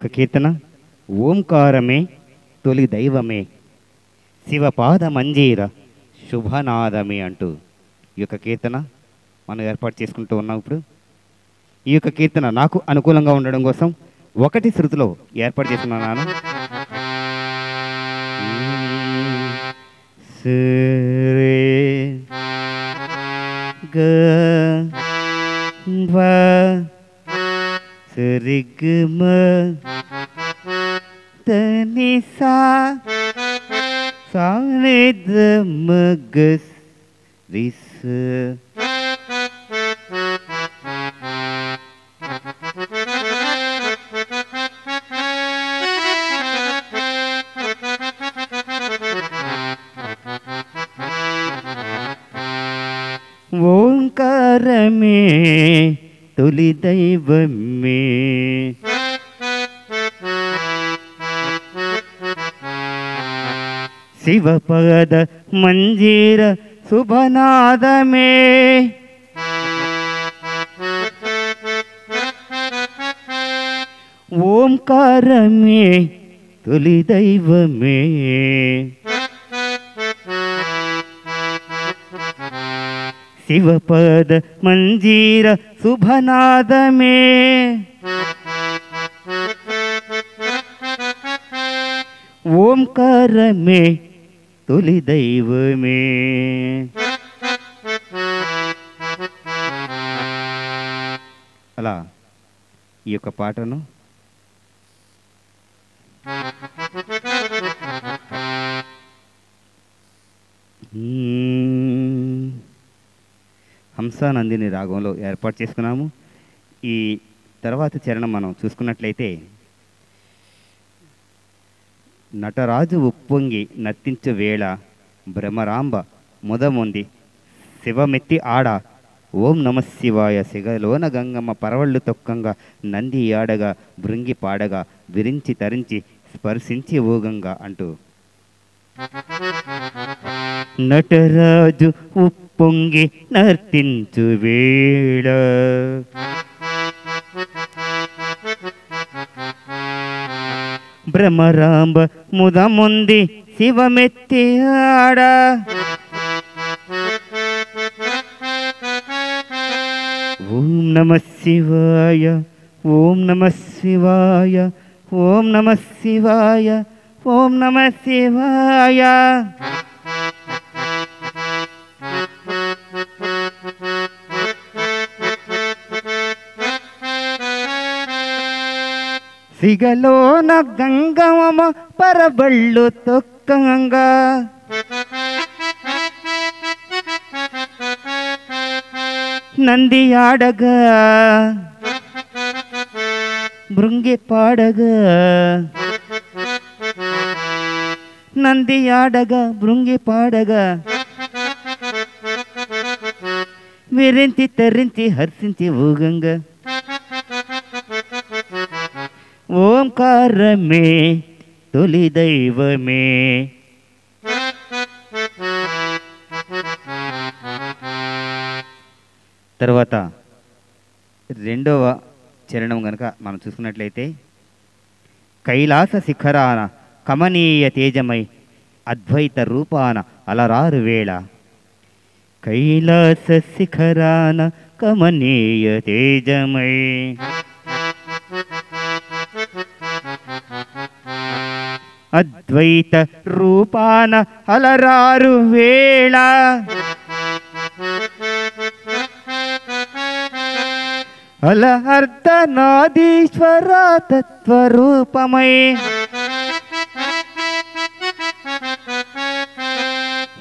ఒక కీర్తన ఓంకారమే తొలి దైవమే శివపాద మంజీర శుభనాదమే అంటూ ఈ యొక్క కీర్తన మనం ఏర్పాటు చేసుకుంటూ ఉన్నాం. ఇప్పుడు ఈ యొక్క కీర్తన నాకు అనుకూలంగా ఉండడం కోసం ఒకటి శృతిలో ఏర్పాటు చేసుకున్నాను. సరే గ ధ్వ సరిగమ తనిసా సానిద మగస్ రిస ఓంకారమే తొలి దైవమే శివపద మంజీర శుభనాదమే ఓంకారమే తొలి దైవమే శివపద మంజీర శుభనాదమే ఓంకారమే తొలి దైవమే. అలా ఈ యొక్క పాటను హంసానందిని రాగంలో ఏర్పాటు చేసుకున్నాము. ఈ తర్వాత చరణం మనం చూసుకున్నట్లయితే నటరాజు ఉప్పొంగి నర్తించు వేళ భ్రమరాంబ ముదముంది శివమెత్తి ఆడ ఓం నమ శివాయ సిగలోన గంగమ్మ పరవళ్ళు తొక్కంగా నంది ఆడగా భృంగి పాడగా విరించి తరించి స్పర్శించి ఊగంగా అంటూ నటరాజు ఉప్పొంగి నర్తించు వేళ భ్రమరాంబ ముదముంది శివమెత్తి ఆడ ఓం నమ శివాయ ఓం నమ శివాయ ఓం నమ శివాయ ఓం నమ శివాయ. సిగలోన గంగమ్మ పరబళ్ళు తొక్కంగా నంది ఆడగా భృంగి పాడగా నంది ఆడగా భృంగి పాడగా విరించి తరించి హర్షించి ఊగంగా ఓంకారమే తొలి దైవమే. తర్వాత రెండవ చరణం కనుక మనం చూసుకున్నట్లయితే కైలాస శిఖరాన కమనీయ తేజమై అద్వైత రూపాన అలరారు వేళ కైలాస శిఖరాన కమనీయ తేజమై అద్వైత రూపాన అలరారు వేళ అల అర్ధనాదీశ్వర తత్వరూపమై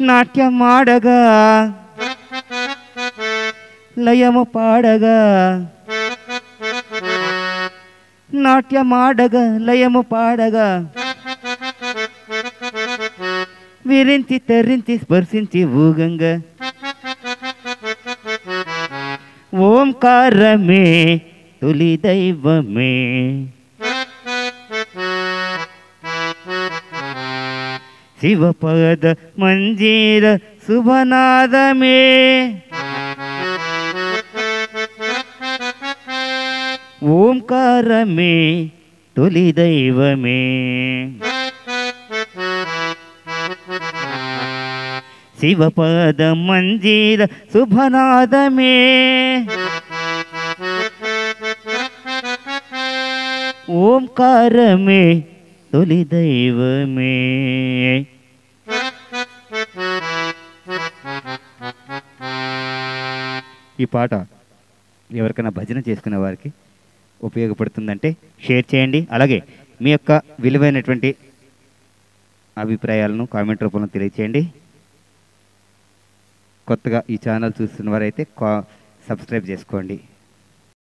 నాట్యమాడగా లయము పాడగా నాట్యమాడగా లయము పాడగా విరించి తరించి స్పర్శించి ఊగంగా ఓంకారమే తొలి దైవమే. శివపద మంజీర శుభనాదమే ఓంకారమే తొలి దైవమే. శివపాద మంజీర శుభనాదమే, ఓంకారమే తొలి దైవమే. ఈ పాట ఎవరికైనా భజన చేసుకునే వారికి ఉపయోగపడుతుందంటే షేర్ చేయండి. అలాగే మీ యొక్క విలువైనటువంటి అభిప్రాయాలను కామెంట్ రూపంలో తెలియచేయండి. కొత్తగా ఈ ఛానల్ చూస్తున్న వారైతే సబ్స్క్రైబ్ చేసుకోండి.